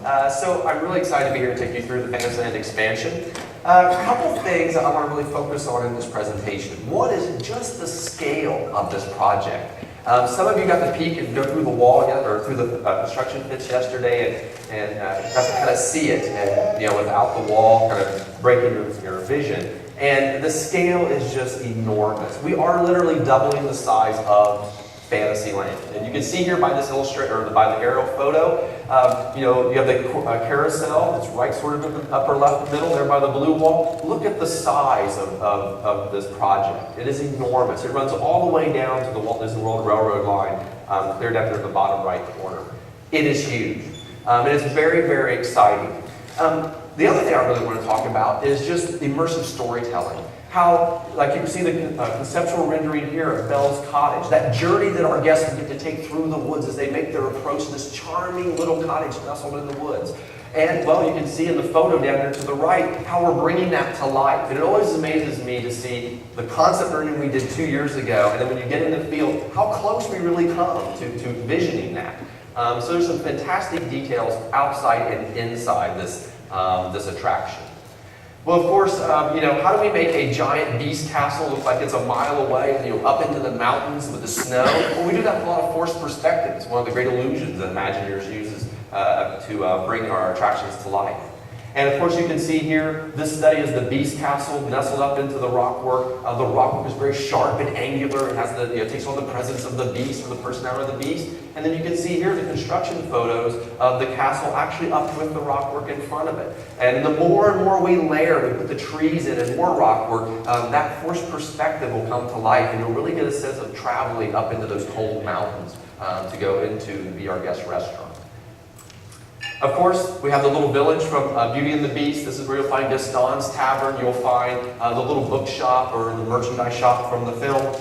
So I'm really excited to be here to take you through the Fantasyland expansion. A couple things that I want to really focus on in this presentation. One is just the scale of this project. Some of you got to peek and go through the wall or through the construction pits yesterday and got to kind of see it, and, without the wall kind of breaking your vision. And the scale is just enormous. We are literally doubling the size of Fantasyland. And you can see here by this illustrator, or by the aerial photo, you have the carousel. It's right sort of in the upper left middle there by the blue wall. Look at the size of this project. It is enormous. It runs all the way down to the Walt Disney World Railroad line, clear down to the bottom right corner. It is huge. And it's very, very exciting. The other thing I really want to talk about is just immersive storytelling. How, like you can see the conceptual rendering here of Belle's Cottage, that journey that our guests will get to take through the woods as they make their approach to this charming little cottage nestled in the woods. And, well, you can see in the photo down there to the right how we're bringing that to life. And it always amazes me to see the concept rendering we did 2 years ago, and then when you get in the field, how close we really come to visioning that. So there's some fantastic details outside and inside this attraction. Well, of course, how do we make a giant beast castle look like it's a mile away and up into the mountains with the snow? Well, we do that with a lot of forced perspective. It's one of the great illusions that Imagineers uses to bring our attractions to life. And of course, you can see here, this study is the Beast Castle nestled up into the rockwork. The rockwork is very sharp and angular. It has takes on the presence of the beast or the personality of the beast. And then you can see here the construction photos of the castle actually up with the rockwork in front of it. And the more and more we layer, we put the trees in and more rockwork, that forced perspective will come to life, and you'll really get a sense of traveling up into those cold mountains to go into and be our guest restaurant. Of course, we have the little village from Beauty and the Beast. This is where you'll find Gaston's Tavern. You'll find the little bookshop or the merchandise shop from the film.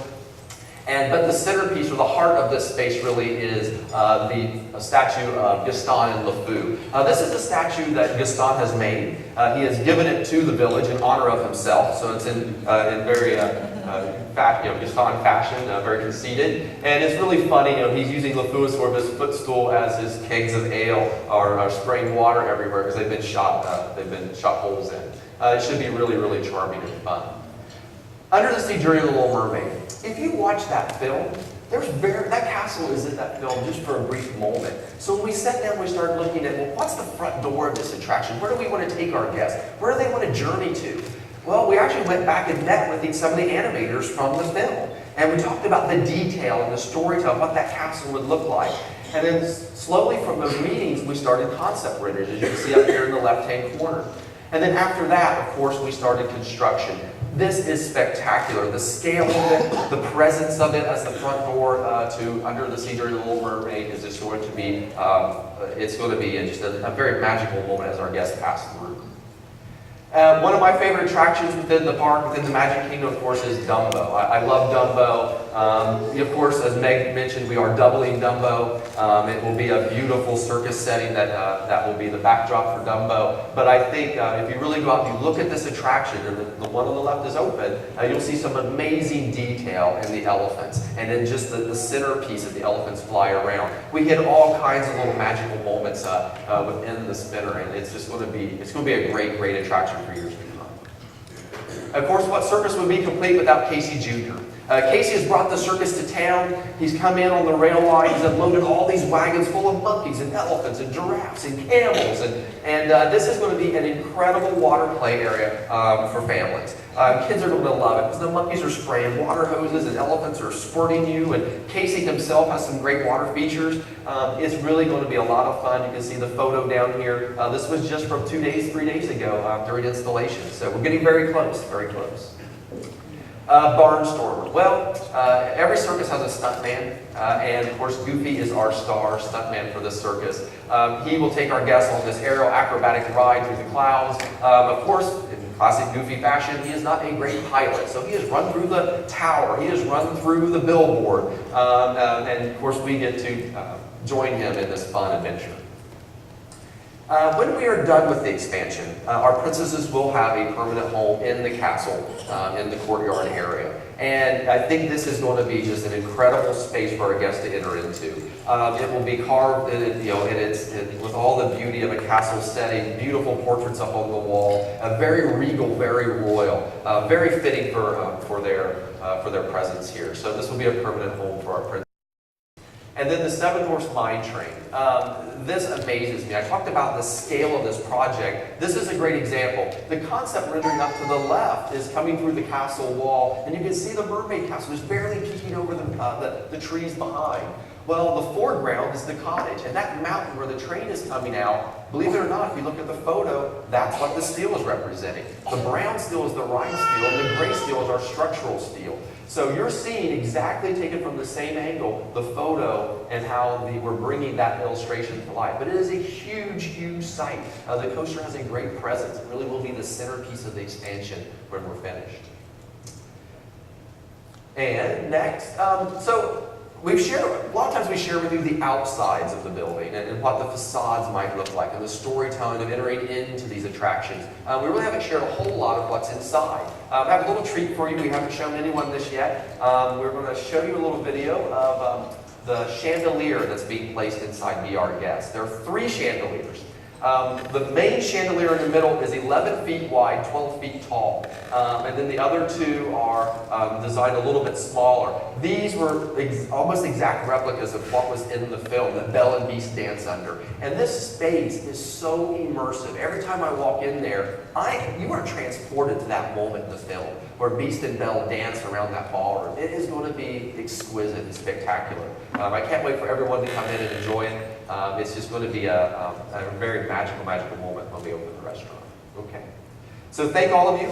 But the centerpiece or the heart of this space really is the statue of Gaston and LeFou. This is a statue that Gaston has made. He has given it to the village in honor of himself, so it's in very Gaston fashion, very conceited. And it's really funny, he's using LeFou as sort of his footstool as his kegs of ale are spraying water everywhere because they've been shot holes in. It should be really, really charming and fun. Under the Sea Journey of the Little Mermaid. If you watch that film, that castle is in that film just for a brief moment. So when we sat down, we started looking at, well, what's the front door of this attraction? Where do we want to take our guests? Where do they want to journey to? Well, we actually went back and met with some of the animators from the film. And we talked about the detail and the storytelling, what that castle would look like. And then slowly from those meetings, we started concept renders, as you can see up here in the left-hand corner. And then after that, of course, we started construction. This is spectacular. The scale of it, the presence of it as the front door to Under the Sea Journey of the Little Mermaid is just going to be, just a very magical moment as our guests pass through. One of my favorite attractions within the park, within the Magic Kingdom, of course, is Dumbo. I love Dumbo. Of course, as Meg mentioned, we are doubling Dumbo. It will be a beautiful circus setting that will be the backdrop for Dumbo. But I think if you really go out and you look at this attraction, and the one on the left is open, you'll see some amazing detail in the elephants. And then just the centerpiece of the elephants fly around. We hit all kinds of little magical moments within the spinner, and it's going to be a great, great attraction for years to come. Of course, what circus would be complete without Casey Jr.? Casey has brought the circus to town. He's come in on the rail line. He's unloaded all these wagons full of monkeys and elephants and giraffes and camels. And this is going to be an incredible water play area for families. Kids are going to love it because the monkeys are spraying water hoses and elephants are squirting you. And Casey himself has some great water features. It's really going to be a lot of fun. You can see the photo down here. This was just from 3 days ago during installation. So we're getting very close, very close. Barnstormers. Well, every circus has a stuntman, and of course Goofy is our star stuntman for this circus. He will take our guests on this aerial acrobatic ride through the clouds. Of course, in classic Goofy fashion, he is not a great pilot, so he has run through the tower, he has run through the billboard, and of course we get to join him in this fun adventure. When we are done with the expansion, our princesses will have a permanent home in the castle, in the courtyard area. And I think this is going to be just an incredible space for our guests to enter into. It will be carved, with all the beauty of a castle setting, beautiful portraits up on the wall, very regal, very royal, very fitting for their presence here. So this will be a permanent home for our princess. And then the Seven Horse Mine Train. This amazes me. I talked about the scale of this project. This is a great example. The concept rendering up to the left is coming through the castle wall, and you can see the mermaid castle is barely peeking over the trees behind. Well, the foreground is the cottage, and that mountain where the train is coming out, believe it or not, if you look at the photo, that's what the steel is representing. The brown steel is the rhine steel, and the gray steel is our structural steel. So you're seeing exactly taken from the same angle, the photo and how we're bringing that illustration to life. But it is a huge, huge site. The coaster has a great presence. It really will be the centerpiece of the expansion when we're finished. And next, so we've shared, a lot of times we share with you the outsides of the building and what the facades might look like and the storytelling of entering into these attractions. We really haven't shared a whole lot of what's inside. I have a little treat for you. We haven't shown anyone this yet. We're going to show you a little video of the chandelier that's being placed inside Be Our Guest. There are 3 chandeliers. The main chandelier in the middle is 11 feet wide, 12 feet tall. And then the other 2 are designed a little bit smaller. These were almost exact replicas of what was in the film that Belle and Beast dance under. And this space is so immersive. Every time I walk in there, you are transported to that moment in the film where Beast and Belle dance around that ballroom. It is going to be exquisite and spectacular. I can't wait for everyone to come in and enjoy it. It's just going to be a very magical moment when we open the restaurant. Okay. So thank all of you.